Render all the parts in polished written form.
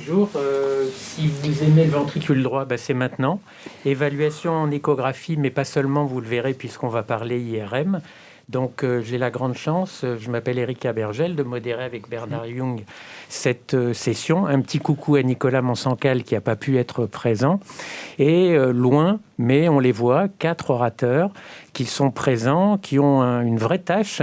Bonjour, si vous aimez le ventricule droit, c'est maintenant. Évaluation en échographie, mais pas seulement, vous le verrez, puisqu'on va parler IRM. Donc j'ai la grande chance, je m'appelle Erika Bergel, de modérer avec Bernard Jung cette session. Un petit coucou à Nicolas Monsancal qui n'a pas pu être présent. Et loin, mais on les voit, 4 orateurs qui sont présents, qui ont une vraie tâche,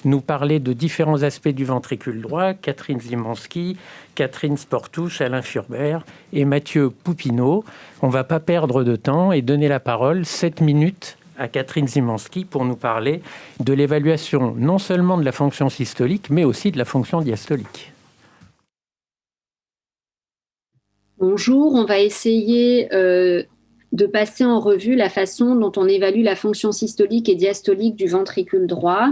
nous parler de différents aspects du ventricule droit. Catherine Zimanski, Catherine Sportouche, Alain Furbert et Mathieu Poupineau. On ne va pas perdre de temps et donner la parole 7 minutes à Catherine Zimanski pour nous parler de l'évaluation non seulement de la fonction systolique, mais aussi de la fonction diastolique. Bonjour, on va essayer de passer en revue la façon dont on évalue la fonction systolique et diastolique du ventricule droit.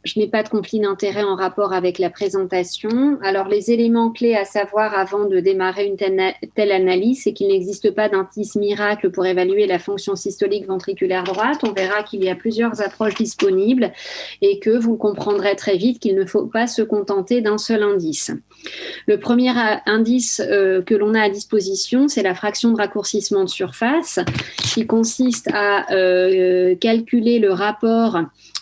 Je n'ai pas de conflit d'intérêt en rapport avec la présentation. Alors, les éléments clés à savoir avant de démarrer une telle analyse, c'est qu'il n'existe pas d'indice miracle pour évaluer la fonction systolique ventriculaire droite. On verra qu'il y a plusieurs approches disponibles et que vous comprendrez très vite qu'il ne faut pas se contenter d'un seul indice. Le premier indice que l'on a à disposition, c'est la fraction de raccourcissement de surface, qui consiste à calculer le rapport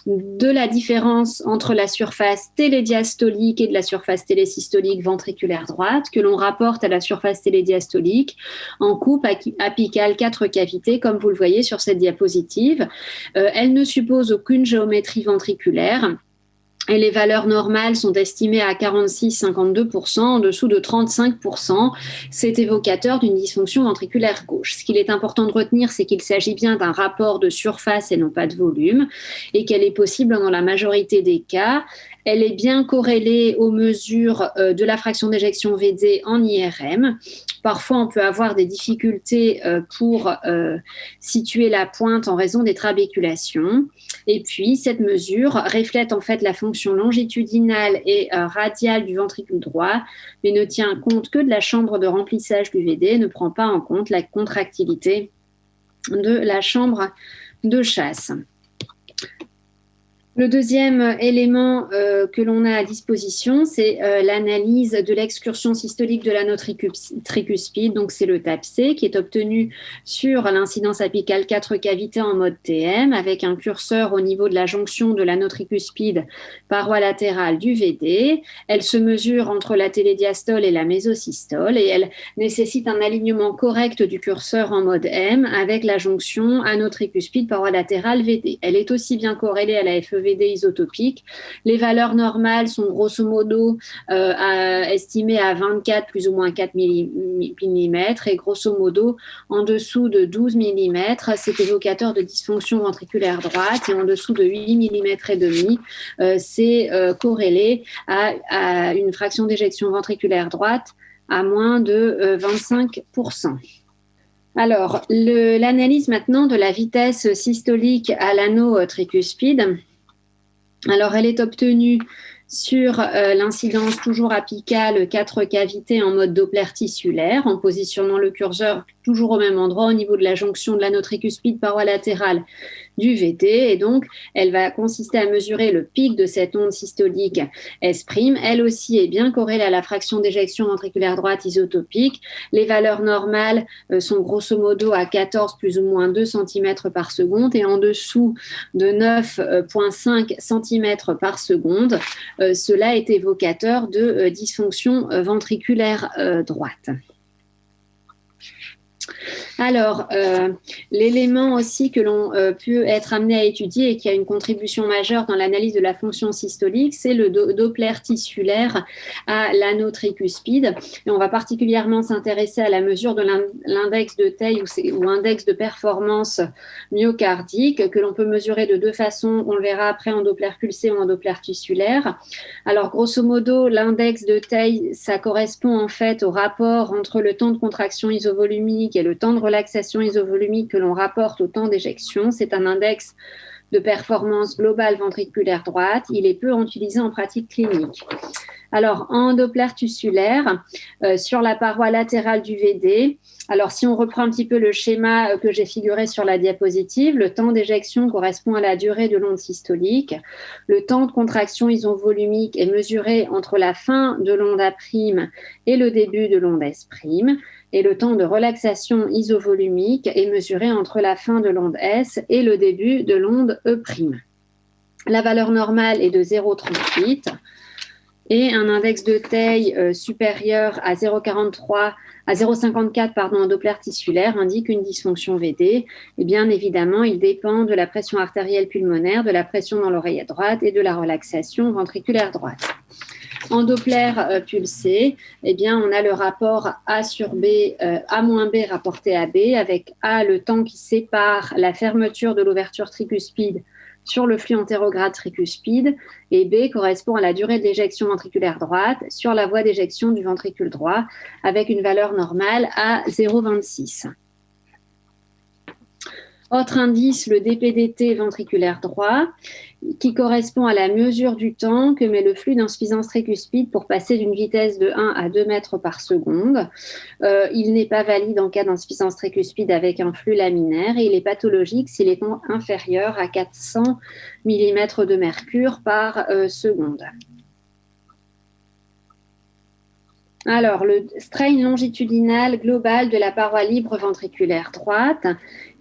de la différence entre la surface télédiastolique et de la surface télésystolique ventriculaire droite, que l'on rapporte à la surface télédiastolique en coupe apicale 4 cavités, comme vous le voyez sur cette diapositive. Elle ne suppose aucune géométrie ventriculaire. Et les valeurs normales sont estimées à 46-52%, en dessous de 35%. C'est évocateur d'une dysfonction ventriculaire gauche. Ce qu'il est important de retenir, c'est qu'il s'agit bien d'un rapport de surface et non pas de volume, et qu'elle est possible dans la majorité des cas. Elle est bien corrélée aux mesures de la fraction d'éjection VD en IRM. Parfois, on peut avoir des difficultés pour situer la pointe en raison des trabéculations. Et puis, cette mesure reflète en fait la fonction longitudinale et radiale du ventricule droit, mais ne tient compte que de la chambre de remplissage du VD, ne prend pas en compte la contractilité de la chambre de chasse. Le deuxième élément que l'on a à disposition, c'est l'analyse de l'excursion systolique de l'anneau tricuspide, donc c'est le TAPC, qui est obtenu sur l'incidence apicale 4 cavités en mode TM, avec un curseur au niveau de la jonction de l'anneau tricuspide, paroi latérale du VD. Elle se mesure entre la télédiastole et la mésosystole, et elle nécessite un alignement correct du curseur en mode M, avec la jonction anneau tricuspide, paroi latérale VD. Elle est aussi bien corrélée à la FEVD isotopique. Les valeurs normales sont grosso modo estimées à 24 plus ou moins 4 mm et grosso modo en dessous de 12 mm. C'est évocateur de dysfonction ventriculaire droite et en dessous de 8 mm et demi, c'est corrélé à une fraction d'éjection ventriculaire droite à moins de 25%. Alors, l'analyse maintenant de la vitesse systolique à l'anneau tricuspide. Alors, elle est obtenue sur l'incidence toujours apicale 4 cavités en mode Doppler tissulaire, en positionnant le curseur toujours au même endroit au niveau de la jonction de l'anneau tricuspide paroi latérale du VD. Et donc, elle va consister à mesurer le pic de cette onde systolique S'. Elle aussi est bien corrélée à la fraction d'éjection ventriculaire droite isotopique. Les valeurs normales sont grosso modo à 14 plus ou moins 2 cm par seconde et en dessous de 9,5 cm par seconde. Cela est évocateur de dysfonction ventriculaire droite. Alors, l'élément aussi que l'on peut être amené à étudier et qui a une contribution majeure dans l'analyse de la fonction systolique, c'est le Doppler tissulaire à l'anneau tricuspide. Et on va particulièrement s'intéresser à la mesure de l'index de Tay ou index de performance myocardique que l'on peut mesurer de deux façons. On le verra après en Doppler pulsé ou en Doppler tissulaire. Alors, grosso modo, l'index de Tay, ça correspond en fait au rapport entre le temps de contraction isovolumique et le temps de relaxation isovolumique que l'on rapporte au temps d'éjection. C'est un index de performance globale ventriculaire droite. Il est peu utilisé en pratique clinique. Alors, en Doppler tussulaire, sur la paroi latérale du VD, alors si on reprend un petit peu le schéma que j'ai figuré sur la diapositive, le temps d'éjection correspond à la durée de l'onde systolique. Le temps de contraction isovolumique est mesuré entre la fin de l'onde A' et le début de l'onde S'. Et le temps de relaxation isovolumique est mesuré entre la fin de l'onde S et le début de l'onde E'. La valeur normale est de 0,38 et un index de taille supérieur à 0,54 en Doppler tissulaire indique une dysfonction VD. Et bien évidemment, il dépend de la pression artérielle pulmonaire, de la pression dans l'oreillette droite et de la relaxation ventriculaire droite. En Doppler pulsé, eh bien, on a le rapport A sur B, A-B rapporté à B, avec A le temps qui sépare la fermeture de l'ouverture tricuspide sur le flux antérograde tricuspide, et B correspond à la durée de l'éjection ventriculaire droite sur la voie d'éjection du ventricule droit, avec une valeur normale à 0,26. Autre indice, le DPDT ventriculaire droit, qui correspond à la mesure du temps que met le flux d'insuffisance tricuspide pour passer d'une vitesse de 1 à 2 mètres par seconde. Il n'est pas valide en cas d'insuffisance tricuspide avec un flux laminaire et il est pathologique s'il est inférieur à 400 mm de mercure par seconde. Alors, le strain longitudinal global de la paroi libre ventriculaire droite,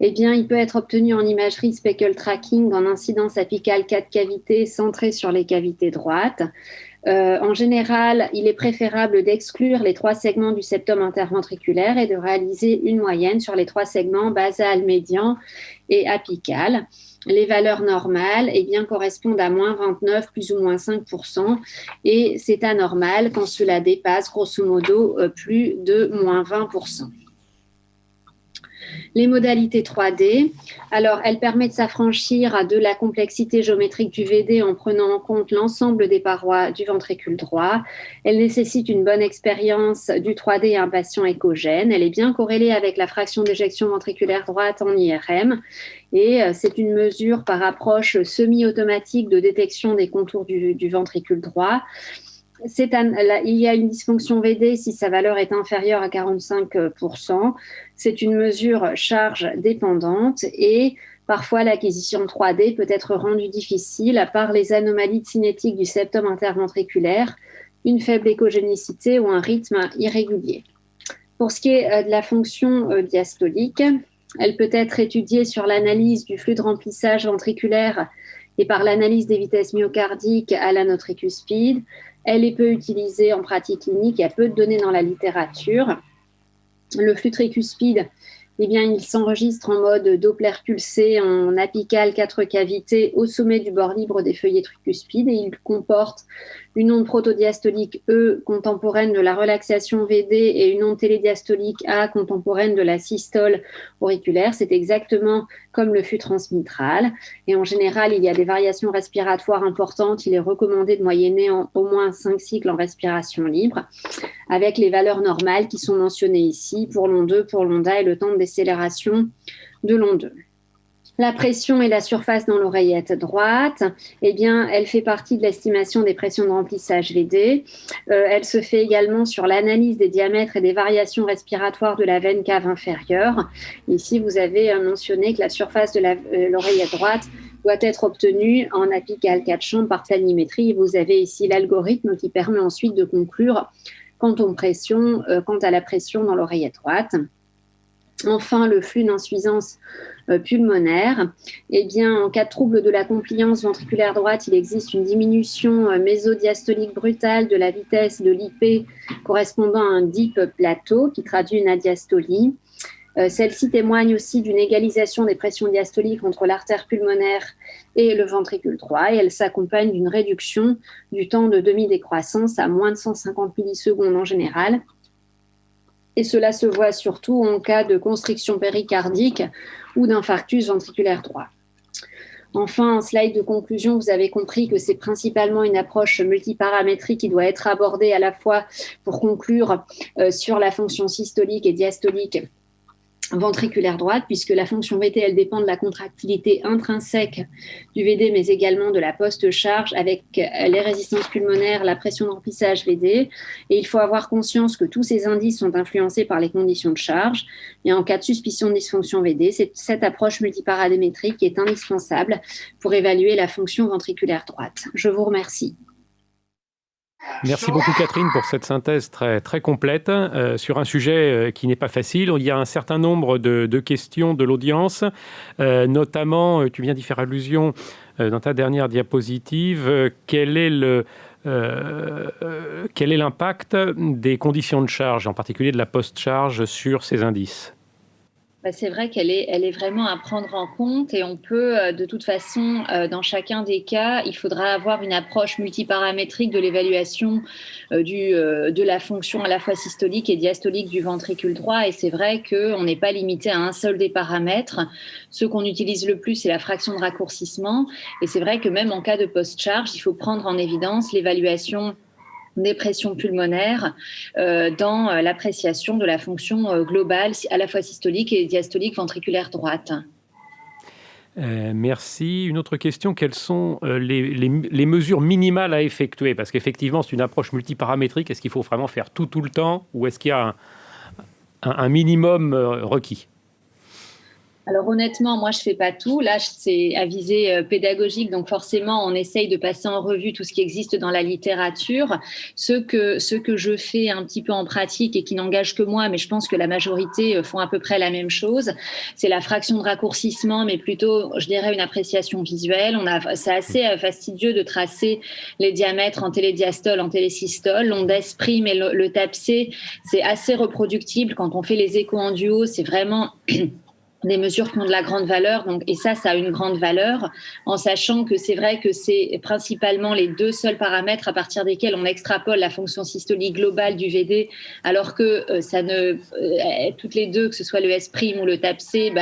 eh bien, il peut être obtenu en imagerie speckle tracking en incidence apicale 4 cavités centrée sur les cavités droites. En général, il est préférable d'exclure les 3 segments du septum interventriculaire et de réaliser une moyenne sur les 3 segments basal, médian et apical. Les valeurs normales eh bien, correspondent à moins 29, plus ou moins 5%, et c'est anormal quand cela dépasse grosso modo plus de moins 20%. Les modalités 3D, alors elles permettent de s'affranchir de la complexité géométrique du VD en prenant en compte l'ensemble des parois du ventricule droit. Elles nécessitent une bonne expérience du 3D et un patient échogène. Elle est bien corrélée avec la fraction d'éjection ventriculaire droite en IRM et c'est une mesure par approche semi-automatique de détection des contours du ventricule droit. Il y a une dysfonction VD si sa valeur est inférieure à 45%. C'est une mesure charge dépendante et parfois l'acquisition 3D peut être rendue difficile par les anomalies cinétiques du septum interventriculaire, une faible échogénicité ou un rythme irrégulier. Pour ce qui est de la fonction diastolique, elle peut être étudiée sur l'analyse du flux de remplissage ventriculaire et par l'analyse des vitesses myocardiques à l'anotricuspide. Elle est peu utilisée en pratique clinique, il y a peu de données dans la littérature. Le flux tricuspide, eh bien, il s'enregistre en mode Doppler pulsé en apical 4 cavités au sommet du bord libre des feuillets tricuspides et il comporte une onde protodiastolique E contemporaine de la relaxation VD et une onde télédiastolique A contemporaine de la systole auriculaire. C'est exactement comme le flux transmitral. Et en général, il y a des variations respiratoires importantes. Il est recommandé de moyenner au moins 5 cycles en respiration libre avec les valeurs normales qui sont mentionnées ici pour l'onde 2, pour l'onde A et le temps de décélération de l'onde 2. La pression et la surface dans l'oreillette droite, eh bien, elle fait partie de l'estimation des pressions de remplissage VD. Elle se fait également sur l'analyse des diamètres et des variations respiratoires de la veine cave inférieure. Ici, vous avez mentionné que la surface de l'oreillette droite doit être obtenue en apical 4 chambres par planimétrie. Vous avez ici l'algorithme qui permet ensuite de conclure quant à la pression dans l'oreillette droite. Enfin, le flux d'insuffisance pulmonaire. Eh bien, en cas de trouble de la compliance ventriculaire droite, il existe une diminution mésodiastolique brutale de la vitesse de l'IP correspondant à un deep plateau qui traduit une adiastolie. Celle-ci témoigne aussi d'une égalisation des pressions diastoliques entre l'artère pulmonaire et le ventricule droit et elle s'accompagne d'une réduction du temps de demi-décroissance à moins de 150 millisecondes en général. Et cela se voit surtout en cas de constriction péricardique ou d'infarctus ventriculaire droit. Enfin, en slide de conclusion, vous avez compris que c'est principalement une approche multiparamétrique qui doit être abordée à la fois pour conclure sur la fonction systolique et diastolique ventriculaire droite, puisque la fonction VT, elle dépend de la contractilité intrinsèque du VD, mais également de la post-charge avec les résistances pulmonaires, la pression de remplissage VD. Et il faut avoir conscience que tous ces indices sont influencés par les conditions de charge. Et en cas de suspicion de dysfonction VD, c'est cette approche multiparadémétrique qui est indispensable pour évaluer la fonction ventriculaire droite. Je vous remercie. Merci beaucoup Catherine pour cette synthèse très, très complète sur un sujet qui n'est pas facile. Il y a un certain nombre de questions de l'audience, notamment, tu viens d'y faire allusion dans ta dernière diapositive, quel est l'impact des conditions de charge, en particulier de la post-charge, sur ces indices ? C'est vrai qu'elle est vraiment à prendre en compte et on peut, de toute façon, dans chacun des cas, il faudra avoir une approche multiparamétrique de l'évaluation de la fonction à la fois systolique et diastolique du ventricule droit. Et c'est vrai qu'on n'est pas limité à un seul des paramètres. Ce qu'on utilise le plus, c'est la fraction de raccourcissement. Et c'est vrai que même en cas de post-charge, il faut prendre en évidence l'évaluation des pressions pulmonaires dans l'appréciation de la fonction globale à la fois systolique et diastolique ventriculaire droite. Merci. Une autre question, quelles sont les mesures minimales à effectuer ? Parce qu'effectivement, c'est une approche multiparamétrique. Est-ce qu'il faut vraiment faire tout le temps ou est-ce qu'il y a un minimum requis ? Alors honnêtement, moi, je ne fais pas tout. Là, c'est à visée pédagogique, donc forcément, on essaye de passer en revue tout ce qui existe dans la littérature. Ce que je fais un petit peu en pratique et qui n'engage que moi, mais je pense que la majorité font à peu près la même chose, c'est la fraction de raccourcissement, mais plutôt, je dirais, une appréciation visuelle. C'est assez fastidieux de tracer les diamètres en télédiastole, en télésystole. L'onde S' et le TAPC, c'est assez reproductible. Quand on fait les échos en duo, c'est vraiment des mesures qui ont de la grande valeur, et ça a une grande valeur, en sachant que c'est vrai que c'est principalement les deux seuls paramètres à partir desquels on extrapole la fonction systolique globale du VD, alors que toutes les deux, que ce soit le S' ou le TAPC,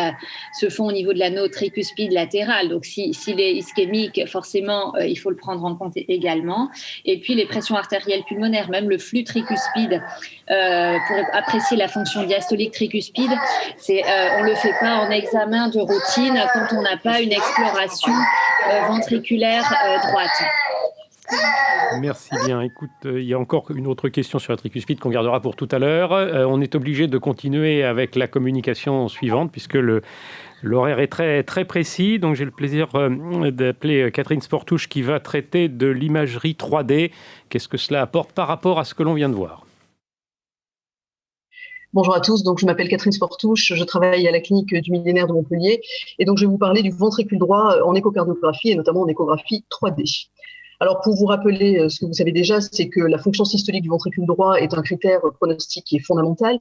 se font au niveau de l'anneau tricuspide latéral. Donc, s'il est ischémique, forcément, il faut le prendre en compte également. Et puis, les pressions artérielles pulmonaires, même le flux tricuspide, pour apprécier la fonction diastolique tricuspide, on le fait pas en examen de routine quand on n'a pas une exploration ventriculaire droite. Merci bien. Écoute, il y a encore une autre question sur la tricuspide qu'on gardera pour tout à l'heure. On est obligé de continuer avec la communication suivante puisque l'horaire est très, très précis. Donc, j'ai le plaisir d'appeler Catherine Sportouche qui va traiter de l'imagerie 3D. Qu'est-ce que cela apporte par rapport à ce que l'on vient de voir ? Bonjour à tous, donc je m'appelle Catherine Sportouche, je travaille à la clinique du Millénaire de Montpellier et donc je vais vous parler du ventricule droit en échocardiographie et notamment en échographie 3D. Alors, pour vous rappeler ce que vous savez déjà, c'est que la fonction systolique du ventricule droit est un critère pronostique qui est fondamental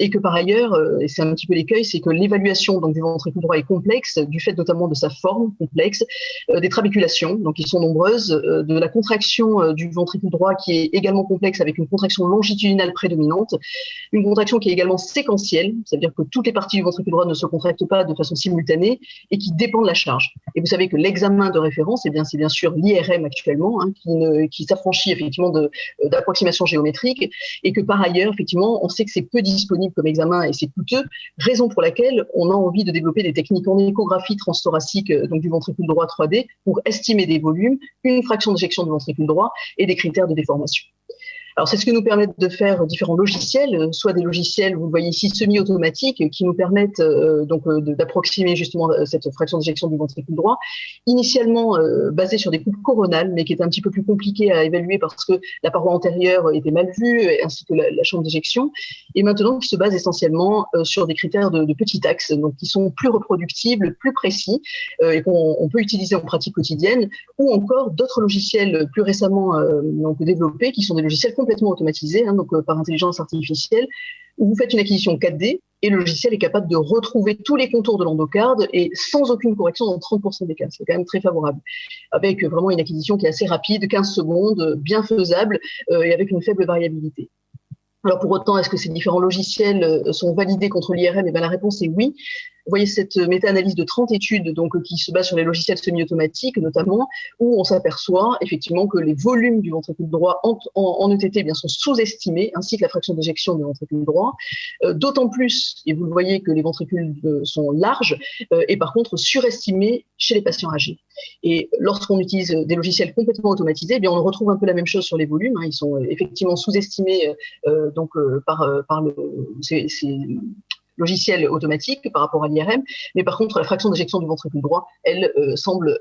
et que par ailleurs, et c'est un petit peu l'écueil, c'est que l'évaluation donc, du ventricule droit est complexe, du fait notamment de sa forme complexe, des trabéculations, donc qui sont nombreuses, de la contraction du ventricule droit qui est également complexe avec une contraction longitudinale prédominante, une contraction qui est également séquentielle, c'est-à-dire que toutes les parties du ventricule droit ne se contractent pas de façon simultanée et qui dépend de la charge. Et vous savez que l'examen de référence, c'est bien sûr l'IRM actuellement, qui s'affranchit effectivement d'approximations géométriques et que par ailleurs, effectivement, on sait que c'est peu disponible comme examen et c'est coûteux, raison pour laquelle on a envie de développer des techniques en échographie transthoracique donc du ventricule droit 3D pour estimer des volumes, une fraction d'éjection du ventricule droit et des critères de déformation. Alors, c'est ce que nous permettent de faire différents logiciels, soit des logiciels, vous le voyez ici, semi-automatiques, qui nous permettent d'approximer justement cette fraction d'éjection du ventricule droit, initialement basés sur des coupes coronales, mais qui étaient un petit peu plus compliquées à évaluer parce que la paroi antérieure était mal vue, ainsi que la chambre d'éjection, et maintenant qui se basent essentiellement sur des critères de petit axe, donc qui sont plus reproductibles, plus précis, et qu'on peut utiliser en pratique quotidienne, ou encore d'autres logiciels plus récemment développés, qui sont des logiciels complètement automatisé, donc par intelligence artificielle, où vous faites une acquisition 4D et le logiciel est capable de retrouver tous les contours de l'endocarde et sans aucune correction dans 30% des cas. C'est quand même très favorable. Avec vraiment une acquisition qui est assez rapide, 15 secondes, bien faisable et avec une faible variabilité. Alors pour autant, est-ce que ces différents logiciels sont validés contre l'IRM ? La réponse est oui. Vous voyez cette méta-analyse de 30 études donc, qui se base sur les logiciels semi-automatiques notamment, où on s'aperçoit effectivement que les volumes du ventricule droit en ETT eh bien, sont sous-estimés, ainsi que la fraction d'éjection du ventricule droit, d'autant plus, et vous le voyez, que les ventricules sont larges, et par contre surestimés chez les patients âgés. Et lorsqu'on utilise des logiciels complètement automatisés, eh bien, on retrouve un peu la même chose sur les volumes. Ils sont effectivement sous-estimés par ces logiciels automatiques par rapport à l'IRM, mais par contre, la fraction d'éjection du ventricule droit, elle, semble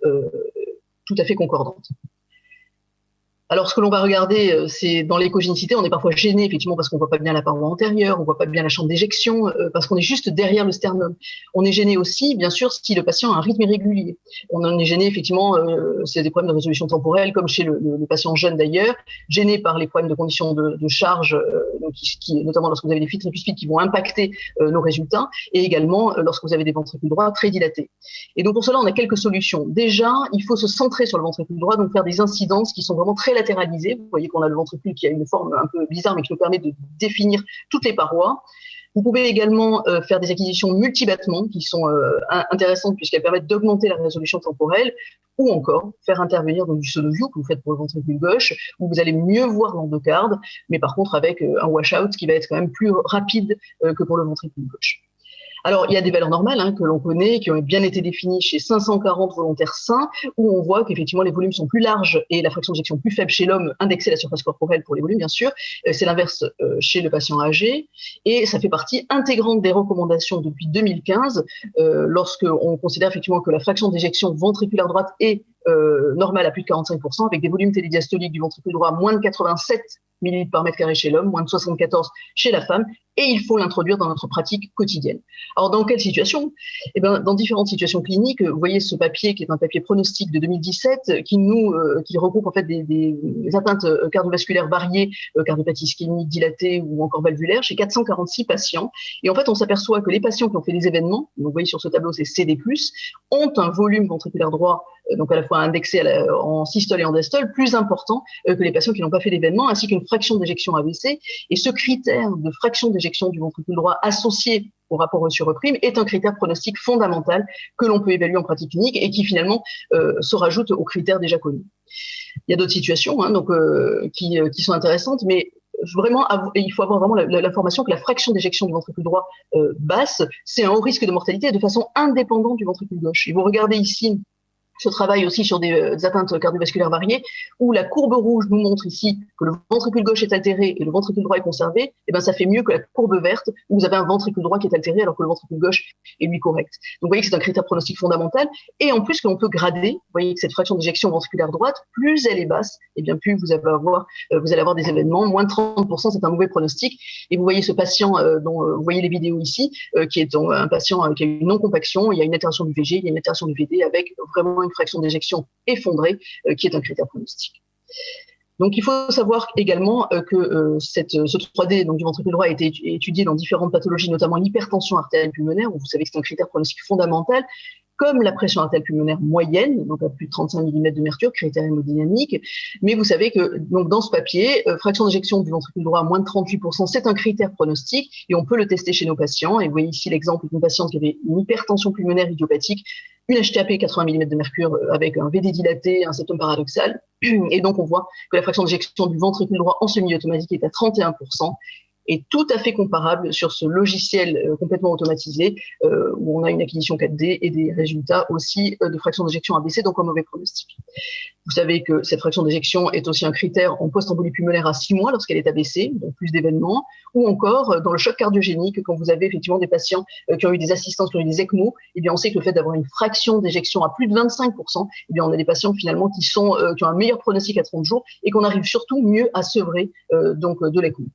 tout à fait concordante. Alors, ce que l'on va regarder, c'est dans l'échogénicité, on est parfois gêné, effectivement, parce qu'on ne voit pas bien la paroi antérieure, on ne voit pas bien la chambre d'éjection, parce qu'on est juste derrière le sternum. On est gêné aussi, bien sûr, si le patient a un rythme irrégulier. On en est gêné, effectivement, c'est des problèmes de résolution temporelle, comme chez le patient jeune d'ailleurs, gêné par les problèmes de conditions de charge, notamment lorsque vous avez des filtres tricuspides qui vont impacter nos résultats, et également lorsque vous avez des ventricules droits très dilatés. Et donc, pour cela, on a quelques solutions. Déjà, il faut se centrer sur le ventricule droit, donc faire des incidences qui sont vraiment très latéralisé. Vous voyez qu'on a le ventricule qui a une forme un peu bizarre, mais qui nous permet de définir toutes les parois. Vous pouvez également faire des acquisitions multibattements qui sont intéressantes puisqu'elles permettent d'augmenter la résolution temporelle, ou encore faire intervenir donc, du sonoview que vous faites pour le ventricule gauche, où vous allez mieux voir l'endocarde, mais par contre avec un washout qui va être quand même plus rapide que pour le ventricule gauche. Alors, il y a des valeurs normales que l'on connaît, qui ont bien été définies chez 540 volontaires sains, où on voit qu'effectivement les volumes sont plus larges et la fraction d'éjection plus faible chez l'homme, indexée à la surface corporelle pour les volumes, bien sûr. C'est l'inverse chez le patient âgé. Et ça fait partie intégrante des recommandations depuis 2015, lorsqu'on considère effectivement que la fraction d'éjection ventriculaire droite est normale à plus de 45%, avec des volumes télédiastoliques du ventricule droit moins de 87 millilitres par mètre carré chez l'homme, moins de 74 chez la femme, et il faut l'introduire dans notre pratique quotidienne. Alors, dans quelle situation ? Eh bien, dans différentes situations cliniques. Vous voyez ce papier qui est un papier pronostic de 2017 qui regroupe en fait des atteintes cardiovasculaires variées, cardiopathie ischémique dilatée ou encore valvulaire, chez 446 patients. Et en fait, on s'aperçoit que les patients qui ont fait des événements, donc vous voyez sur ce tableau, c'est CD+, ont un volume ventriculaire droit, donc à la fois indexé en systole et en diastole, plus important que les patients qui n'ont pas fait d'événement, ainsi qu'une fraction d'éjection AVC. Et ce critère de fraction d'éjection du ventricule droit associé au rapport reçu-reprime est un critère pronostic fondamental que l'on peut évaluer en pratique clinique et qui finalement se rajoute aux critères déjà connus. Il y a d'autres situations qui sont intéressantes, mais vraiment, il faut avoir vraiment l'information que la fraction d'éjection du ventricule droit basse, c'est un haut risque de mortalité de façon indépendante du ventricule gauche. Et vous regardez ici ce travail aussi sur des atteintes cardiovasculaires variées, où la courbe rouge nous montre ici que le ventricule gauche est altéré et le ventricule droit est conservé, et ben ça fait mieux que la courbe verte, où vous avez un ventricule droit qui est altéré alors que le ventricule gauche est lui correct. Donc vous voyez que c'est un critère pronostic fondamental, et en plus que l'on peut grader, vous voyez que cette fraction d'éjection ventriculaire droite, plus elle est basse, et bien plus vous allez avoir des événements, moins de 30%, c'est un mauvais pronostic, et vous voyez ce patient dont vous voyez les vidéos ici, qui est un patient qui a une non-compaction, il y a une altération du VG, il y a une altération du VD avec vraiment une fraction d'éjection effondrée, qui est un critère pronostic. Donc, il faut savoir également que ce 3D donc, du ventricule droit a été étudié dans différentes pathologies, notamment l'hypertension artérielle pulmonaire, où vous savez que c'est un critère pronostic fondamental, comme la pression artérielle pulmonaire moyenne, donc à plus de 35 mm de mercure, critère hémodynamique. Mais vous savez que donc, dans ce papier, fraction d'éjection du ventricule droit à moins de 38%, c'est un critère pronostic et on peut le tester chez nos patients. Et vous voyez ici l'exemple d'une patiente qui avait une hypertension pulmonaire idiopathique, une HTAP 80 mm de mercure avec un VD dilaté, un septum paradoxal. Et donc, on voit que la fraction d'éjection du ventricule droit en semi-automatique est à 31%. Est tout à fait comparable sur ce logiciel complètement automatisé où on a une acquisition 4D et des résultats aussi de fraction d'éjection ABC, donc un mauvais pronostic. Vous savez que cette fraction d'éjection est aussi un critère en post-embolie pulmonaire à 6 mois lorsqu'elle est ABC, donc plus d'événements, ou encore dans le choc cardiogénique, quand vous avez effectivement des patients qui ont eu des assistances, qui ont eu des ECMO, eh bien on sait que le fait d'avoir une fraction d'éjection à plus de 25%, eh bien on a des patients finalement qui ont un meilleur pronostic à 30 jours et qu'on arrive surtout mieux à sevrer donc de l'ECMO.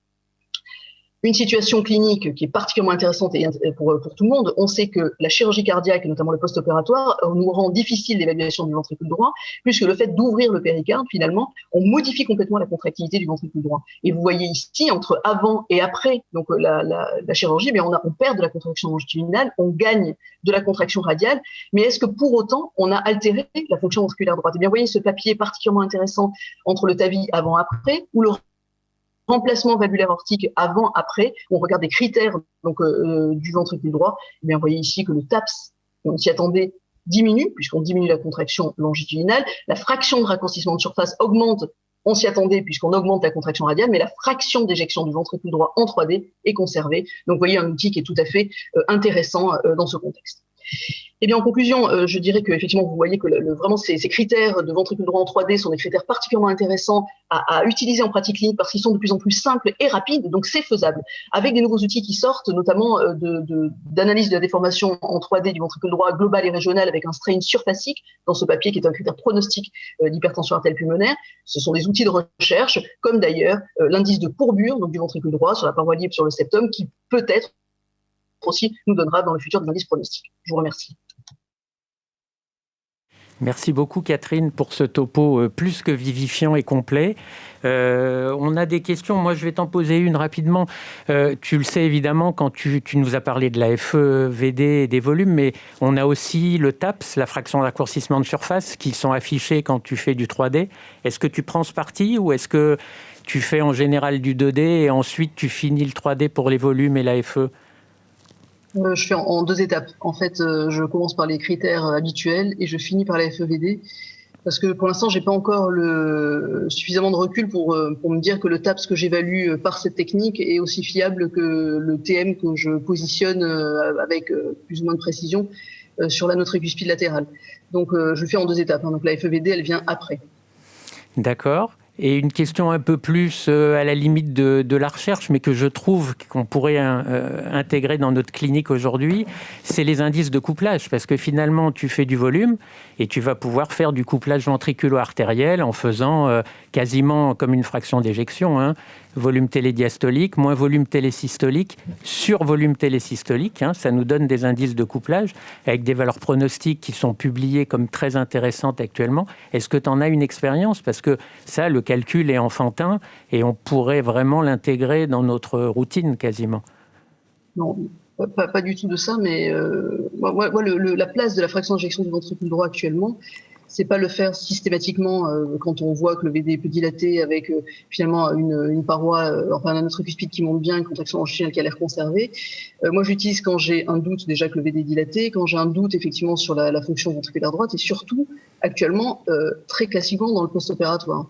Une situation clinique qui est particulièrement intéressante pour tout le monde, on sait que la chirurgie cardiaque, et notamment le post-opératoire, nous rend difficile l'évaluation du ventricule droit, puisque le fait d'ouvrir le péricarde, finalement, on modifie complètement la contractilité du ventricule droit. Et vous voyez ici, entre avant et après donc la chirurgie, mais on perd de la contraction longitudinale, on gagne de la contraction radiale, mais est-ce que pour autant, on a altéré la fonction ventriculaire droite ? Et bien, vous voyez ce papier particulièrement intéressant entre le TAVI avant-après, où le remplacement valvulaire aortique avant-après, on regarde des critères donc, du ventricule droit, eh bien, vous voyez ici que le TAPS, on s'y attendait, diminue, puisqu'on diminue la contraction longitudinale. La fraction de raccourcissement de surface augmente, on s'y attendait, puisqu'on augmente la contraction radiale, mais la fraction d'éjection du ventricule droit en 3D est conservée. Donc, vous voyez un outil qui est tout à fait intéressant dans ce contexte. Eh bien, en conclusion, je dirais que effectivement, vous voyez que vraiment ces critères de ventricule droit en 3D sont des critères particulièrement intéressants à utiliser en pratique clinique parce qu'ils sont de plus en plus simples et rapides, donc c'est faisable. Avec des nouveaux outils qui sortent, notamment d'analyse de la déformation en 3D du ventricule droit global et régional avec un strain surfacique dans ce papier qui est un critère pronostic d'hypertension artérielle pulmonaire. Ce sont des outils de recherche, comme d'ailleurs l'indice de courbure donc du ventricule droit sur la paroi libre sur le septum, qui peut-être aussi nous donnera dans le futur des indices pronostiques. Je vous remercie. Merci beaucoup Catherine pour ce topo plus que vivifiant et complet. On a des questions, moi je vais t'en poser une rapidement. Tu le sais évidemment quand tu nous as parlé de la FEVD et des volumes, mais on a aussi le TAPS, la fraction d'accourcissement de surface, qui sont affichés quand tu fais du 3D. Est-ce que tu prends ce parti ou est-ce que tu fais en général du 2D et ensuite tu finis le 3D pour les volumes et la FE ? Je fais en 2 étapes. En fait, je commence par les critères habituels et je finis par la FEVD parce que pour l'instant, j'ai pas encore suffisamment de recul pour me dire que le TAPS que j'évalue par cette technique est aussi fiable que le TM que je positionne avec plus ou moins de précision sur la note tricuspide latérale. Donc, je le fais en 2 étapes. Donc, la FEVD, elle vient après. D'accord. Et une question un peu plus à la limite de la recherche, mais que je trouve qu'on pourrait intégrer dans notre clinique aujourd'hui, c'est les indices de couplage. Parce que finalement, tu fais du volume et tu vas pouvoir faire du couplage ventriculo-artériel en faisant quasiment comme une fraction d'éjection, hein, volume télédiastolique, moins volume télésystolique, sur volume télésystolique. Hein, ça nous donne des indices de couplage avec des valeurs pronostiques qui sont publiées comme très intéressantes actuellement. Est-ce que tu en as une expérience ? Parce que ça, le calcul est enfantin et on pourrait vraiment l'intégrer dans notre routine quasiment. Non, pas du tout de ça, mais moi, la place de la fraction d'éjection du ventricule droit actuellement, c'est pas le faire systématiquement quand on voit que le VD peut dilater avec finalement une paroi, enfin un autre cuspide qui monte bien, une contraction longitudinale qui a l'air conservée. Moi, j'utilise quand j'ai un doute déjà que le VD est dilaté, quand j'ai un doute effectivement sur la fonction ventriculaire droite et surtout actuellement très classiquement dans le post-opératoire.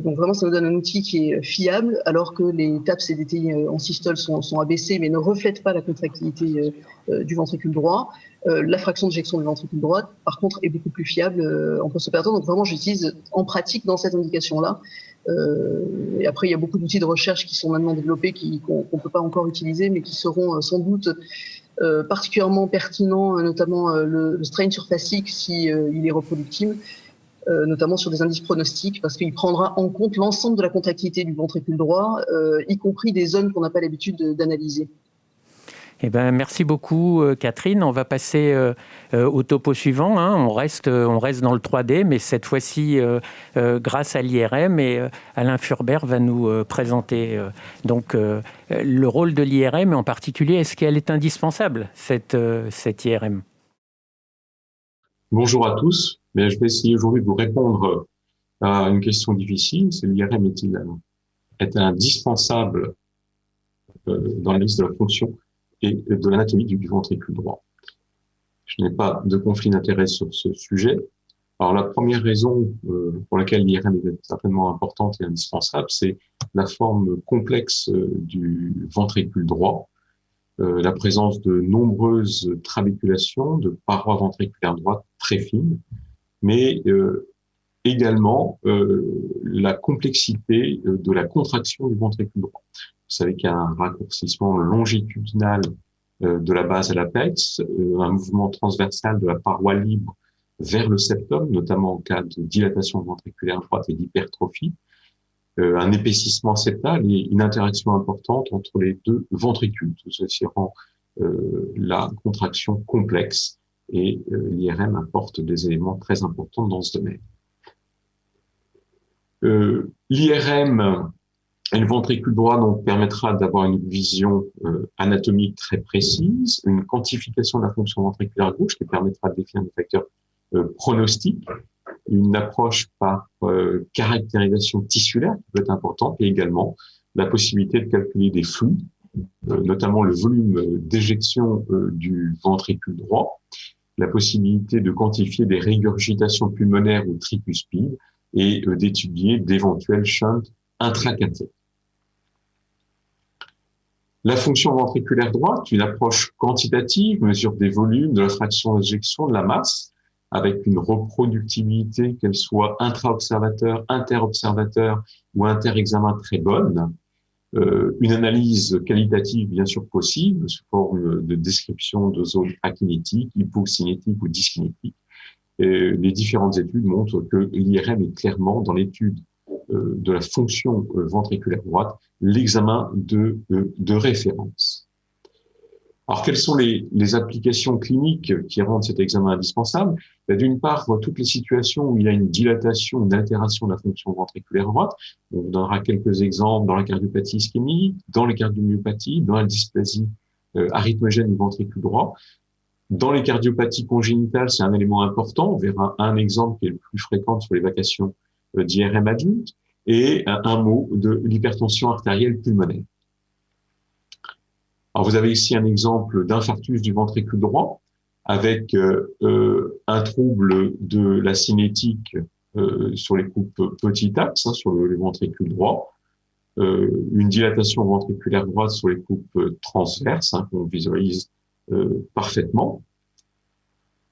Donc vraiment, ça nous donne un outil qui est fiable, alors que les TAPS et DTI en systole sont abaissés, mais ne reflètent pas la contractilité du ventricule droit. La fraction d'éjection du ventricule droit, par contre, est beaucoup plus fiable en post-opératoire. Donc vraiment, j'utilise en pratique dans cette indication-là. Et après, il y a beaucoup d'outils de recherche qui sont maintenant développés, qu'on ne peut pas encore utiliser, mais qui seront sans doute particulièrement pertinents, notamment le strain surfacique, si il est reproductible. Notamment sur des indices pronostiques, parce qu'il prendra en compte l'ensemble de la contractilité du ventricule droit, y compris des zones qu'on n'a pas l'habitude d'analyser. Eh ben, merci beaucoup Catherine. On va passer au topo suivant. Hein. On reste dans le 3D, mais cette fois-ci grâce à l'IRM, et Alain Furbert va nous présenter donc le rôle de l'IRM, et en particulier, est-ce qu'elle est indispensable, cette IRM ? Bonjour à tous. Mais je vais essayer aujourd'hui de vous répondre à une question difficile. C'est l'IRM est-elle indispensable dans la liste de la fonction et de l'anatomie du ventricule droit? Je n'ai pas de conflit d'intérêt sur ce sujet. Alors la première raison pour laquelle l'IRM est certainement importante et indispensable, c'est la forme complexe du ventricule droit. La présence de nombreuses trabéculations, de parois ventriculaires droites très fines, mais également la complexité de la contraction du ventricule droit. Vous savez qu'il y a un raccourcissement longitudinal de la base à l'apex, un mouvement transversal de la paroi libre vers le septum, notamment en cas de dilatation ventriculaire droite et d'hypertrophie, un épaississement septal et une interaction importante entre les deux ventricules. Tout ceci rend la contraction complexe et l'IRM apporte des éléments très importants dans ce domaine. L'IRM et le ventricule droit donc permettra d'avoir une vision anatomique très précise, une quantification de la fonction ventriculaire gauche qui permettra de définir des facteurs pronostiques, une approche par caractérisation tissulaire qui peut être importante, et également la possibilité de calculer des flux, notamment le volume d'éjection du ventricule droit, la possibilité de quantifier des régurgitations pulmonaires ou tricuspides et d'étudier d'éventuels shunts intracardiaques. La fonction ventriculaire droite, une approche quantitative, mesure des volumes, de la fraction d'éjection, de la masse, avec une reproductibilité, qu'elle soit intra-observateur, inter-observateur ou inter-examen très bonne. Une analyse qualitative, bien sûr, possible, sous forme de description de zones akinétiques, hypocinétiques ou dyskinétiques. Les différentes études montrent que l'IRM est clairement, dans l'étude de la fonction ventriculaire droite, l'examen de référence. Alors, quelles sont les applications cliniques qui rendent cet examen indispensable? D'une part, toutes les situations où il y a une dilatation, une altération de la fonction ventriculaire droite. On vous donnera quelques exemples dans la cardiopathie ischémique, dans les cardiomyopathies, dans la dysplasie arythmogène du ventricule droit. Dans les cardiopathies congénitales, c'est un élément important. On verra un exemple qui est le plus fréquent sur l'évacuation d'IRM adulte, et un mot de l'hypertension artérielle pulmonaire. Alors, vous avez ici un exemple d'infarctus du ventricule droit avec un trouble de la cinétique sur les coupes petit axe, sur le ventricule droit, une dilatation ventriculaire droite sur les coupes transverses, qu'on visualise parfaitement.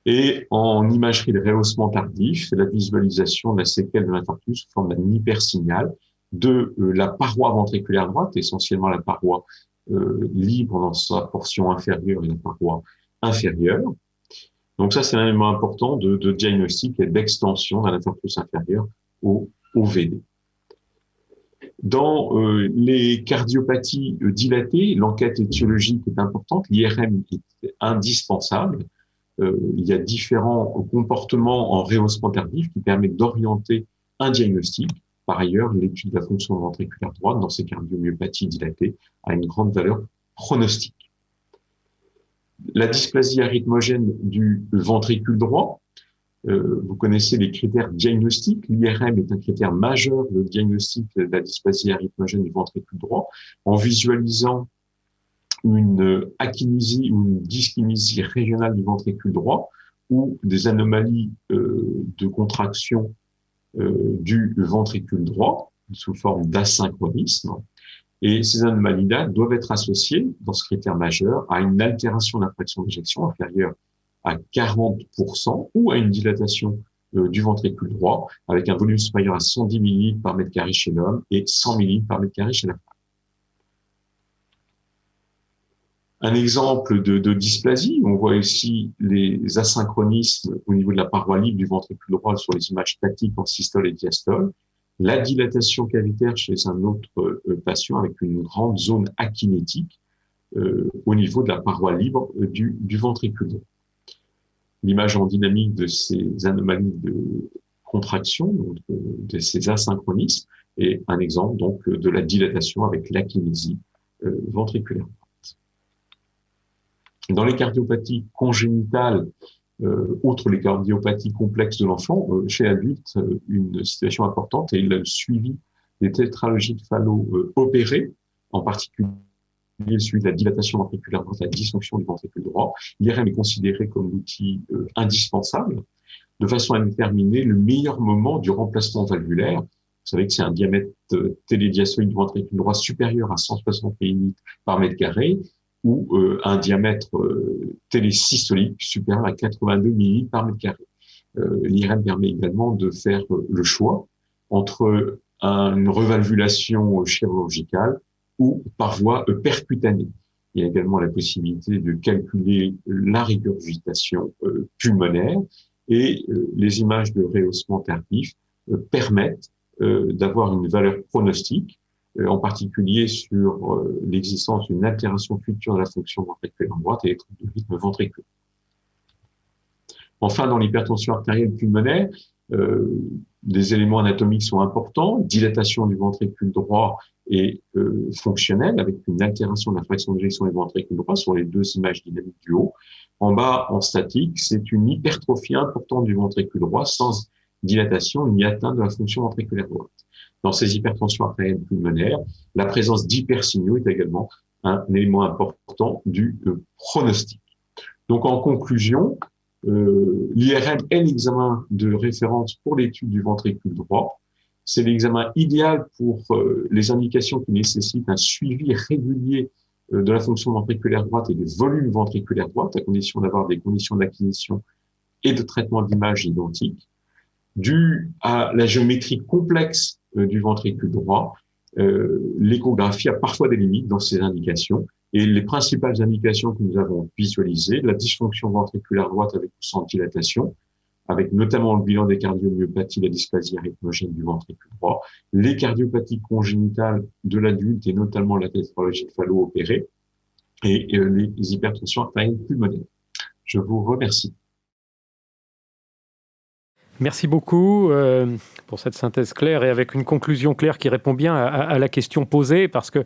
Et en imagerie de rehaussement tardif, la visualisation de la séquelle de l'infarctus sous forme d'un hypersignal de la paroi ventriculaire droite, essentiellement la paroi libre dans sa portion inférieure et la paroi inférieure. Donc ça, c'est un élément important de diagnostic et d'extension d'un infarctus inférieur au VD. Dans les cardiopathies dilatées, l'enquête étiologique est importante, l'IRM est indispensable. Il y a différents comportements en rehaussement tardif qui permettent d'orienter un diagnostic. Par ailleurs, l'étude de la fonction ventriculaire droite dans ces cardiomyopathies dilatées a une grande valeur pronostique. La dysplasie arythmogène du ventricule droit, vous connaissez les critères diagnostiques. L'IRM est un critère majeur de diagnostic de la dysplasie arythmogène du ventricule droit. En visualisant une akinésie ou une dyskinésie régionale du ventricule droit ou des anomalies de contraction du ventricule droit sous forme d'asynchronisme. Et ces anomalies-là doivent être associées, dans ce critère majeur, à une altération de la fraction d'éjection inférieure à 40% ou à une dilatation du ventricule droit avec un volume supérieur à 110 ml par mètre carré chez l'homme et 100 ml par mètre carré chez la femme. Un exemple de dysplasie, on voit ici les asynchronismes au niveau de la paroi libre du ventricule droit sur les images statiques en systole et diastole, la dilatation cavitaire chez un autre patient avec une grande zone akinétique au niveau de la paroi libre du ventricule droit. L'image en dynamique de ces anomalies de contraction, donc de ces asynchronismes, est un exemple donc de la dilatation avec l'akinésie ventriculaire. Dans les cardiopathies congénitales, outre les cardiopathies complexes de l'enfant, chez l'adulte, une situation importante est le suivi des tétralogies de Fallot opérés, en particulier le suivi de la dilatation ventriculaire droite, la dysfonction du ventricule droit. L'IRM est considéré comme l'outil indispensable de façon à déterminer le meilleur moment du remplacement valvulaire. Vous savez que c'est un diamètre télédiastolique du ventricule droit supérieur à 160 ml par mètre carré, ou un diamètre télésystolique supérieur à 82 ml par mètre carré. L'IRM permet également de faire le choix entre une revalvulation chirurgicale ou par voie percutanée. Il y a également la possibilité de calculer la régurgitation pulmonaire et les images de rehaussement tardif permettent d'avoir une valeur pronostique, en particulier sur l'existence d'une altération future de la fonction ventriculaire droite et de rythme ventriculaire. Enfin, dans l'hypertension artérielle pulmonaire, des éléments anatomiques sont importants. Dilatation du ventricule droit est fonctionnelle avec une altération de la fraction d'éjection du ventricule droit sur les deux images dynamiques du haut. En bas, en statique, c'est une hypertrophie importante du ventricule droit sans dilatation ni atteinte de la fonction ventriculaire droite. dans ces hypertensions artérielles pulmonaires, la présence d'hypersignaux est également un élément important du pronostic. Donc, en conclusion, l'IRM est l'examen de référence pour l'étude du ventricule droit. C'est l'examen idéal pour les indications qui nécessitent un suivi régulier de la fonction ventriculaire droite et du volume ventriculaire droite, à condition d'avoir des conditions d'acquisition et de traitement d'image identiques. Dû à la géométrie complexe du ventricule droit, l'échographie a parfois des limites dans ces indications. Et les principales indications que nous avons visualisées, la dysfonction ventriculaire droite avec ou sans dilatation, avec notamment le bilan des cardiomyopathies, la dysplasie arythmogène du ventricule droit, les cardiopathies congénitales de l'adulte et notamment la tétralogie phallo-opérée et les hypertensions artérielles pulmonaires. Je vous remercie. Merci beaucoup pour cette synthèse claire et avec une conclusion claire qui répond bien à la question posée, parce que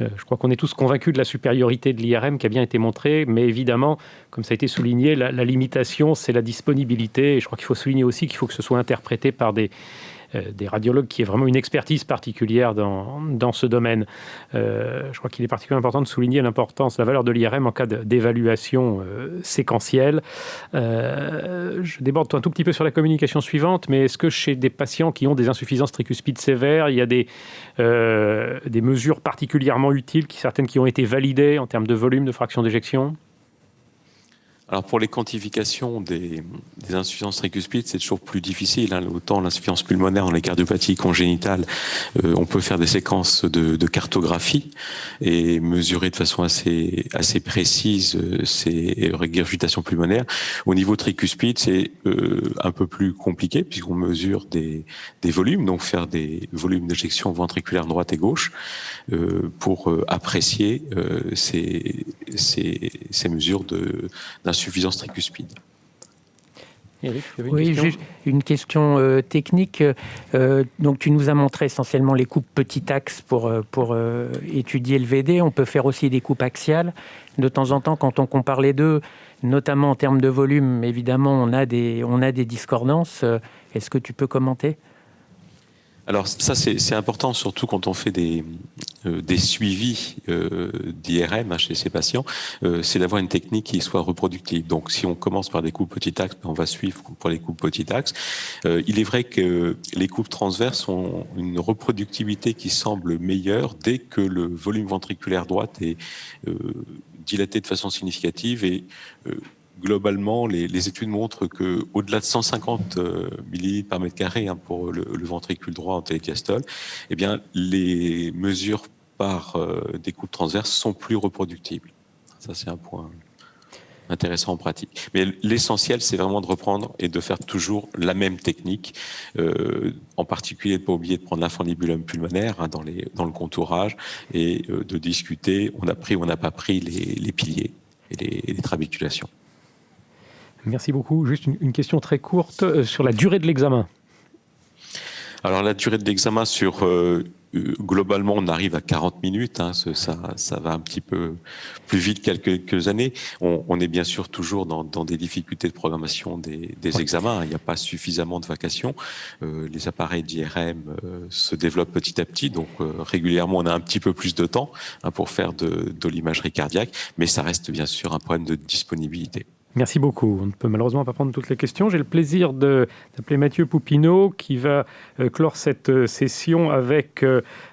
je crois qu'on est tous convaincus de la supériorité de l'IRM qui a bien été montrée, mais évidemment, comme ça a été souligné, la limitation, c'est la disponibilité. Et je crois qu'il faut souligner aussi qu'il faut que ce soit interprété par des radiologues qui aient vraiment une expertise particulière dans ce domaine. Je crois qu'il est particulièrement important de souligner l'importance, la valeur de l'IRM en cas d'évaluation séquentielle. Je déborde un tout petit peu sur la communication suivante, mais est-ce que chez des patients qui ont des insuffisances tricuspides sévères, il y a des mesures particulièrement utiles, certaines qui ont été validées en termes de volume, de fraction d'éjection ? Alors pour les quantifications des insuffisances tricuspides, c'est toujours plus difficile. Autant l'insuffisance pulmonaire dans les cardiopathies congénitales, on peut faire des séquences de cartographie et mesurer de façon assez précise ces régurgitations pulmonaires. Au niveau tricuspide, c'est un peu plus compliqué puisqu'on mesure des volumes, donc faire des volumes d'éjection ventriculaire droite et gauche pour apprécier ces mesures d'insuffisance tricuspide. Eric, oui, juste une question technique. Donc, tu nous as montré essentiellement les coupes petit axe pour étudier le VD. On peut faire aussi des coupes axiales. De temps en temps, quand on compare les deux, notamment en termes de volume, évidemment, on a des discordances. Est-ce que tu peux commenter ? Alors ça, c'est important, surtout quand on fait des suivis d'IRM chez ces patients, c'est d'avoir une technique qui soit reproductible. Donc si on commence par des coupes petit axe, on va suivre pour les coupes petit axe. Il est vrai que les coupes transverses ont une reproductibilité qui semble meilleure dès que le volume ventriculaire droit est dilaté de façon significative et globalement, les études montrent qu'au-delà de 150 millilitres par mètre carré pour le ventricule droit en télédiastole, eh bien, les mesures par des coupes transverses sont plus reproductibles. Ça, c'est un point intéressant en pratique. Mais l'essentiel, c'est vraiment de reprendre et de faire toujours la même technique. En particulier, de ne pas oublier de prendre l'infundibulum pulmonaire dans le contourage et de discuter, on a pris ou on n'a pas pris les piliers et les trabéculations. Merci beaucoup. Juste une question très courte sur la durée de l'examen. Alors la durée de l'examen globalement, on arrive à 40 minutes. Ça va un petit peu plus vite quelques années. On est bien sûr toujours dans des difficultés de programmation des examens. Il n'y a pas suffisamment de vacations. Les appareils d'IRM se développent petit à petit. Donc régulièrement, on a un petit peu plus de temps pour faire de l'imagerie cardiaque. Mais ça reste bien sûr un problème de disponibilité. Merci beaucoup. On ne peut malheureusement pas prendre toutes les questions. J'ai le plaisir d'appeler Mathieu Poupineau qui va clore cette session avec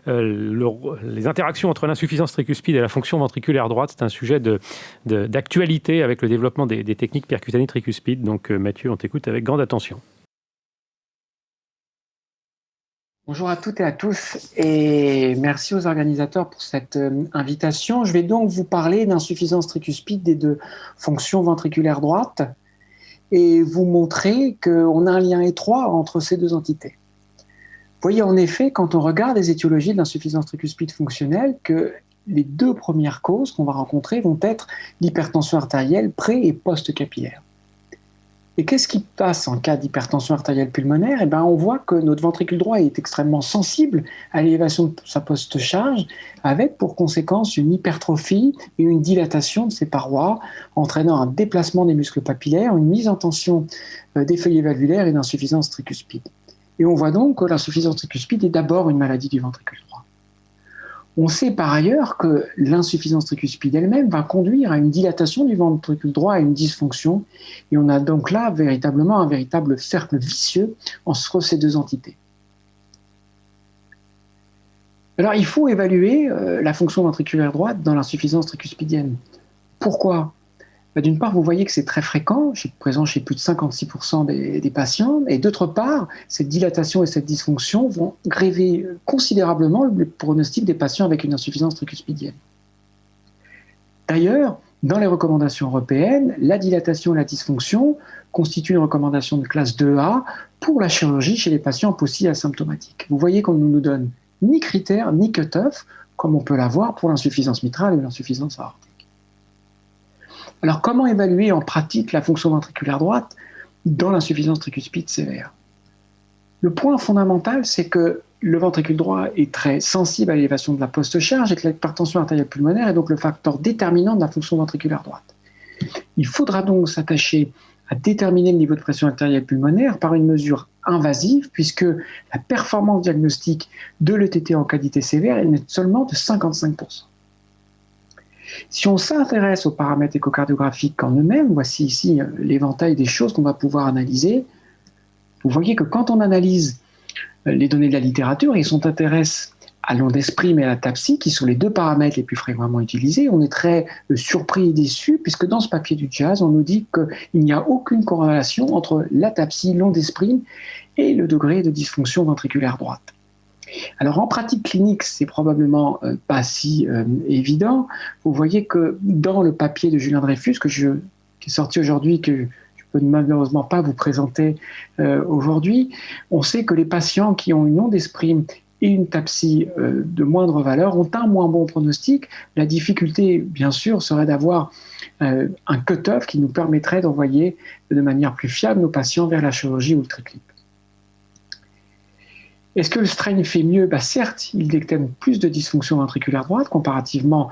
les interactions entre l'insuffisance tricuspide et la fonction ventriculaire droite. C'est un sujet d'actualité avec le développement des techniques percutanées tricuspides. Donc Mathieu, on t'écoute avec grande attention. Bonjour à toutes et à tous et merci aux organisateurs pour cette invitation. Je vais donc vous parler d'insuffisance tricuspide et de fonction ventriculaire droite et vous montrer qu'on a un lien étroit entre ces deux entités. Vous voyez en effet, quand on regarde les étiologies de l'insuffisance tricuspide fonctionnelle, que les deux premières causes qu'on va rencontrer vont être l'hypertension artérielle pré- et post-capillaire. Et qu'est-ce qui passe en cas d'hypertension artérielle pulmonaire ? Eh bien, on voit que notre ventricule droit est extrêmement sensible à l'élévation de sa post-charge, avec pour conséquence une hypertrophie et une dilatation de ses parois, entraînant un déplacement des muscles papillaires, une mise en tension des feuillets valvulaires et une insuffisance tricuspide. Et on voit donc que l'insuffisance tricuspide est d'abord une maladie du ventricule droit. On sait par ailleurs que l'insuffisance tricuspide elle-même va conduire à une dilatation du ventricule droit, à une dysfonction, et on a donc là véritablement un véritable cercle vicieux entre ces deux entités. Alors il faut évaluer la fonction ventriculaire droite dans l'insuffisance tricuspidienne. Pourquoi ? D'une part, vous voyez que c'est très fréquent, présent chez plus de 56% des patients, et d'autre part, cette dilatation et cette dysfonction vont gréver considérablement le pronostic des patients avec une insuffisance tricuspidienne. D'ailleurs, dans les recommandations européennes, la dilatation et la dysfonction constituent une recommandation de classe 2A pour la chirurgie chez les patients poly-asymptomatiques. Vous voyez qu'on ne nous donne ni critères ni cut-off, comme on peut l'avoir pour l'insuffisance mitrale ou l'insuffisance aortique. Alors, comment évaluer en pratique la fonction ventriculaire droite dans l'insuffisance tricuspide sévère ? Le point fondamental, c'est que le ventricule droit est très sensible à l'élévation de la post-charge et que l'hypertension artérielle pulmonaire est donc le facteur déterminant de la fonction ventriculaire droite. Il faudra donc s'attacher à déterminer le niveau de pression artérielle pulmonaire par une mesure invasive, puisque la performance diagnostique de l'ETT en qualité sévère est seulement de 55%. Si on s'intéresse aux paramètres échocardiographiques en eux-mêmes, voici ici l'éventail des choses qu'on va pouvoir analyser. Vous voyez que quand on analyse les données de la littérature, ils s'intéressent à l'ondesprime et à la TAPSI, qui sont les deux paramètres les plus fréquemment utilisés. On est très surpris et déçus, puisque dans ce papier du JAZ, on nous dit qu'il n'y a aucune corrélation entre la TAPSI, l'ondesprime et le degré de dysfonction ventriculaire droite. Alors en pratique clinique, c'est probablement pas si évident. Vous voyez que dans le papier de Julien Dreyfus, qui est sorti aujourd'hui, que je peux malheureusement pas vous présenter aujourd'hui, on sait que les patients qui ont une ondesprime et une TAPSI de moindre valeur ont un moins bon pronostic. La difficulté, bien sûr, serait d'avoir un cut-off qui nous permettrait d'envoyer de manière plus fiable nos patients vers la chirurgie ou le triclip. Est-ce que le strain fait mieux ? Certes, il détecte plus de dysfonction ventriculaire droite comparativement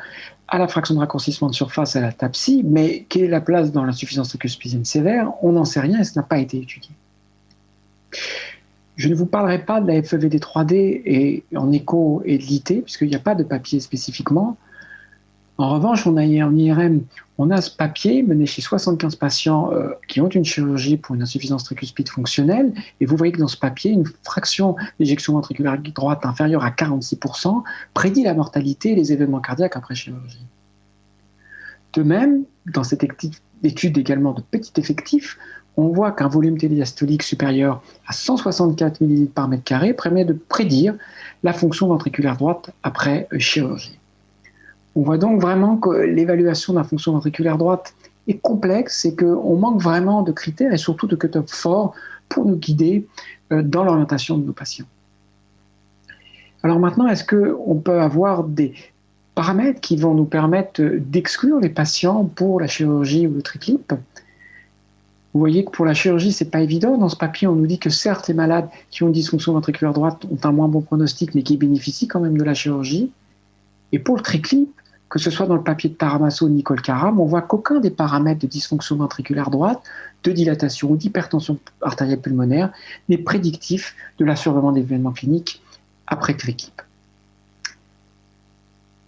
à la fraction de raccourcissement de surface à la TAPSI, mais quelle est la place dans l'insuffisance tricuspidienne sévère ? On n'en sait rien et ça n'a pas été étudié. Je ne vous parlerai pas de la FEVD 3D et en écho et de l'IT, puisqu'il n'y a pas de papier spécifiquement. En revanche, en IRM, on a ce papier mené chez 75 patients qui ont une chirurgie pour une insuffisance tricuspide fonctionnelle, et vous voyez que dans ce papier, une fraction d'éjection ventriculaire droite inférieure à 46% prédit la mortalité et les événements cardiaques après chirurgie. De même, dans cette étude également de petit effectif, on voit qu'un volume télédiastolique supérieur à 164 ml par mètre carré permet de prédire la fonction ventriculaire droite après chirurgie. On voit donc vraiment que l'évaluation de la fonction ventriculaire droite est complexe et qu'on manque vraiment de critères et surtout de cut-off forts pour nous guider dans l'orientation de nos patients. Alors maintenant, est-ce qu'on peut avoir des paramètres qui vont nous permettre d'exclure les patients pour la chirurgie ou le triclip ? Vous voyez que pour la chirurgie, ce n'est pas évident. Dans ce papier, on nous dit que certes, les malades qui ont une dysfonction ventriculaire droite ont un moins bon pronostic, mais qui bénéficient quand même de la chirurgie. Et pour le triclip, que ce soit dans le papier de Taramasso ou de Nicole Karam, on voit qu'aucun des paramètres de dysfonction ventriculaire droite, de dilatation ou d'hypertension artérielle pulmonaire n'est prédictif de l'assurement d'événements cliniques après triclip.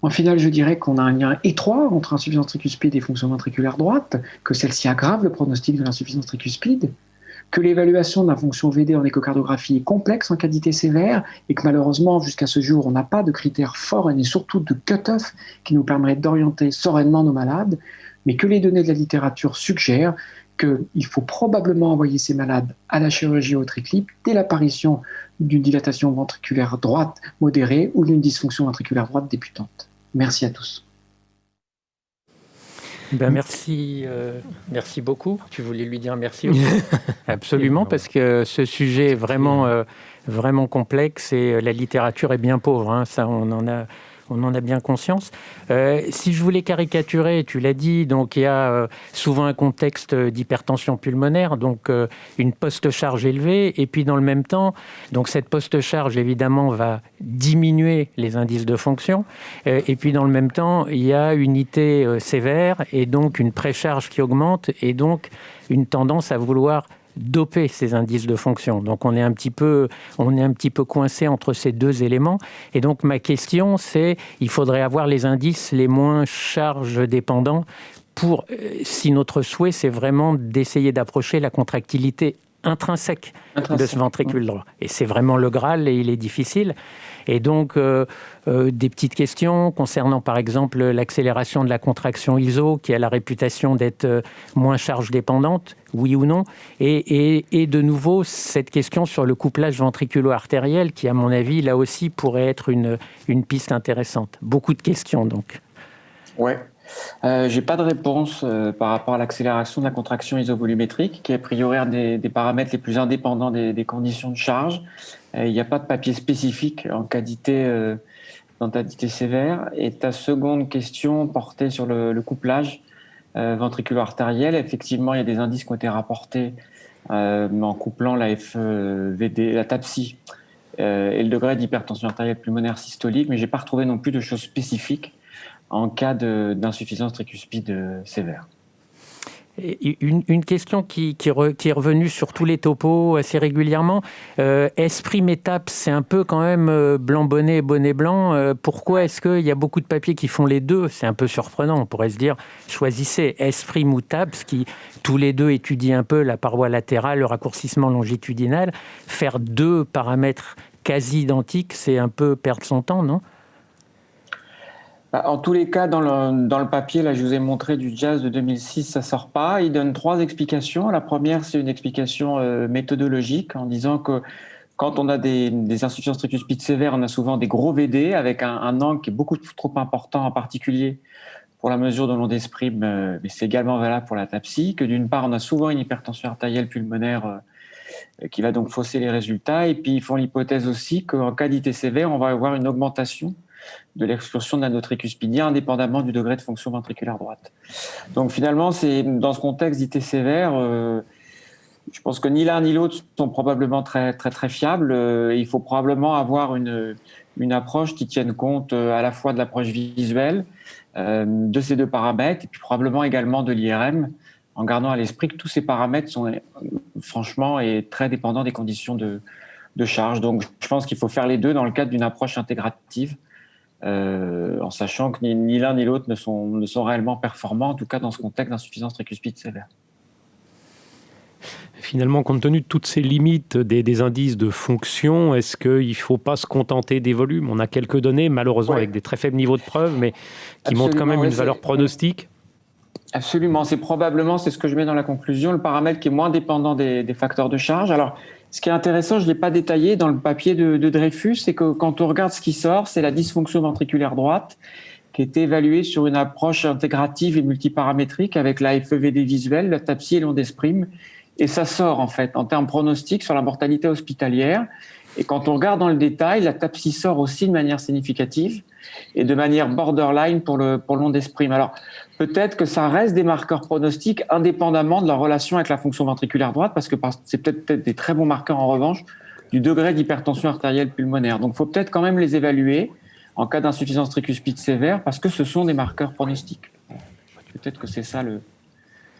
En final, je dirais qu'on a un lien étroit entre insuffisance tricuspide et fonction ventriculaire droite, que celle-ci aggrave le pronostic de l'insuffisance tricuspide, que l'évaluation de la fonction VD en échocardiographie est complexe en qualité sévère et que malheureusement, jusqu'à ce jour, on n'a pas de critères forts et surtout de cut-off qui nous permettent d'orienter sereinement nos malades, mais que les données de la littérature suggèrent qu'il faut probablement envoyer ces malades à la chirurgie au triclip dès l'apparition d'une dilatation ventriculaire droite modérée ou d'une dysfonction ventriculaire droite débutante. Merci à tous. Merci beaucoup. Tu voulais lui dire merci aussi. Absolument, parce que ce sujet est vraiment complexe et la littérature est bien pauvre. Hein. Ça, on en a bien conscience. Si je voulais caricaturer, tu l'as dit, donc il y a souvent un contexte d'hypertension pulmonaire, donc une post-charge élevée, et puis dans le même temps, donc cette post-charge évidemment va diminuer les indices de fonction, et puis dans le même temps, il y a une IT sévère et donc une précharge qui augmente et donc une tendance à vouloir doper ces indices de fonction. Donc on est un petit peu coincé entre ces deux éléments. Et donc ma question, c'est, il faudrait avoir les indices les moins charge dépendants pour, si notre souhait, c'est vraiment d'essayer d'approcher la contractilité intrinsèque de ce ventricule droit. Et c'est vraiment le Graal et il est difficile. Et donc, des petites questions concernant, par exemple, l'accélération de la contraction ISO, qui a la réputation d'être moins charge dépendante, oui ou non. Et de nouveau, cette question sur le couplage ventriculo-artériel, qui, à mon avis, là aussi, pourrait être une piste intéressante. Beaucoup de questions, donc. Ouais. J'ai pas de réponse par rapport à l'accélération de la contraction isovolumétrique, qui est a priori un des paramètres les plus indépendants des conditions de charge. Il n'y a pas de papier spécifique en cas d'IT sévère. Et ta seconde question portait sur le couplage ventriculo-artériel. Effectivement, il y a des indices qui ont été rapportés en couplant la FVD, la TAPSI et le degré d'hypertension artérielle pulmonaire systolique, mais j'ai pas retrouvé non plus de choses spécifiques en cas d'insuffisance tricuspide sévère. Une question qui est revenue sur tous les topos assez régulièrement. Esprime et TAPS, c'est un peu quand même blanc bonnet, bonnet blanc. Pourquoi est-ce qu'il y a beaucoup de papiers qui font les deux? C'est un peu surprenant. On pourrait se dire, choisissez Esprime ou TAPS, qui tous les deux étudient un peu la paroi latérale, le raccourcissement longitudinal. Faire deux paramètres quasi identiques, c'est un peu perdre son temps, non? En tous les cas, dans le papier, là, je vous ai montré du JASS de 2006, ça sort pas. Il donne 3 explications. La première, c'est une explication méthodologique en disant que quand on a des insuffisances tricuspides sévères, on a souvent des gros VD avec un angle qui est beaucoup trop important, en particulier pour la mesure de l'onde d'Esprime, mais c'est également valable pour la TAPSI, que d'une part, on a souvent une hypertension artérielle pulmonaire qui va donc fausser les résultats. Et puis, ils font l'hypothèse aussi qu'en cas d'IT sévère, on va avoir une augmentation de l'excursion de l'anotricuspidien indépendamment du degré de fonction ventriculaire droite. Donc finalement, c'est dans ce contexte d'IT sévère, je pense que ni l'un ni l'autre sont probablement très, très, très fiables. Il faut probablement avoir une approche qui tienne compte à la fois de l'approche visuelle, de ces deux paramètres, et puis probablement également de l'IRM, en gardant à l'esprit que tous ces paramètres sont franchement et très dépendants des conditions de charge. Donc je pense qu'il faut faire les deux dans le cadre d'une approche intégrative, en sachant que ni l'un ni l'autre ne sont réellement performants, en tout cas dans ce contexte d'insuffisance tricuspide sévère. Finalement, compte tenu de toutes ces limites des indices de fonction, est-ce qu'il ne faut pas se contenter des volumes? On a quelques données, malheureusement, avec des très faibles niveaux de preuve, mais qui montrent quand même une valeur pronostique. Absolument, c'est ce que je mets dans la conclusion, le paramètre qui est moins dépendant des facteurs de charge. Alors, ce qui est intéressant, je ne l'ai pas détaillé dans le papier de Dreyfus, c'est que quand on regarde ce qui sort, c'est la dysfonction ventriculaire droite qui est évaluée sur une approche intégrative et multiparamétrique avec la FEVD visuelle, la TAPSI et l'onde d'Esprime. Et ça sort, en fait, en termes pronostiques sur la mortalité hospitalière. Et quand on regarde dans le détail, la TAPSI sort aussi de manière significative et de manière borderline pour l'onde d'Esprime. Alors, peut-être que ça reste des marqueurs pronostiques indépendamment de leur relation avec la fonction ventriculaire droite, parce que c'est peut-être des très bons marqueurs, en revanche, du degré d'hypertension artérielle pulmonaire. Donc, il faut peut-être quand même les évaluer en cas d'insuffisance tricuspide sévère, parce que ce sont des marqueurs pronostiques. Peut-être que c'est ça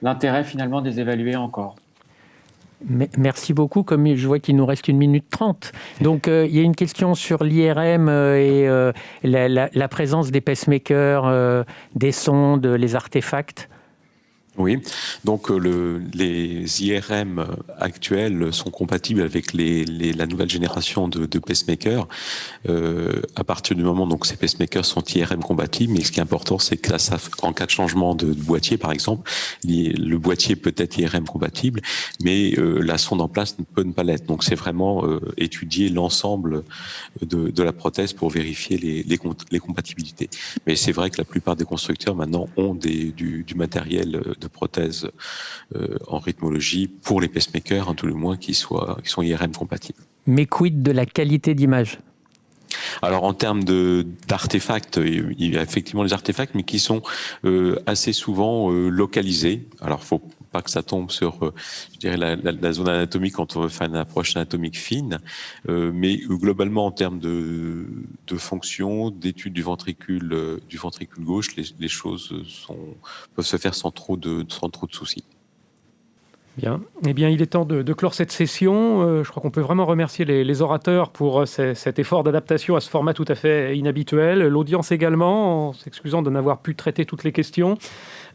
l'intérêt, finalement, de les évaluer encore. Merci beaucoup. Comme je vois qu'il nous reste 1 minute 30. Donc, il y a une question sur l'IRM et la présence des pacemakers, des sondes, les artefacts. Oui, donc les IRM actuels sont compatibles avec la nouvelle génération de pacemakers. À partir du moment où ces pacemakers sont IRM compatibles, mais ce qui est important, c'est que là, en cas de changement de boîtier, par exemple, le boîtier peut être IRM compatible, mais la sonde en place ne peut ne pas l'être. Donc c'est vraiment étudier l'ensemble de la prothèse pour vérifier les compatibilités. Mais c'est vrai que la plupart des constructeurs maintenant ont du matériel de prothèses en rythmologie pour les pacemakers, tout le moins qui sont IRM compatibles. Mais quid de la qualité d'image? Alors en termes d'artefacts, il y a effectivement les artefacts, mais qui sont assez souvent localisés. Alors faut pas que ça tombe sur, je dirais, la zone anatomique quand on veut faire une approche anatomique fine, mais globalement en termes de fonction, d'étude du ventricule gauche, les choses peuvent se faire sans trop de soucis. Bien. Eh bien, il est temps de clore cette session. Je crois qu'on peut vraiment remercier les orateurs pour cet effort d'adaptation à ce format tout à fait inhabituel. L'audience également, en s'excusant de n'avoir pu traiter toutes les questions.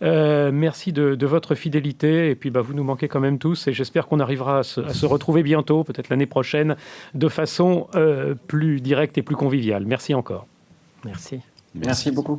Merci de votre fidélité. Et puis, vous nous manquez quand même tous. Et j'espère qu'on arrivera à se retrouver bientôt, peut-être l'année prochaine, de façon plus directe et plus conviviale. Merci encore. Merci. Merci beaucoup.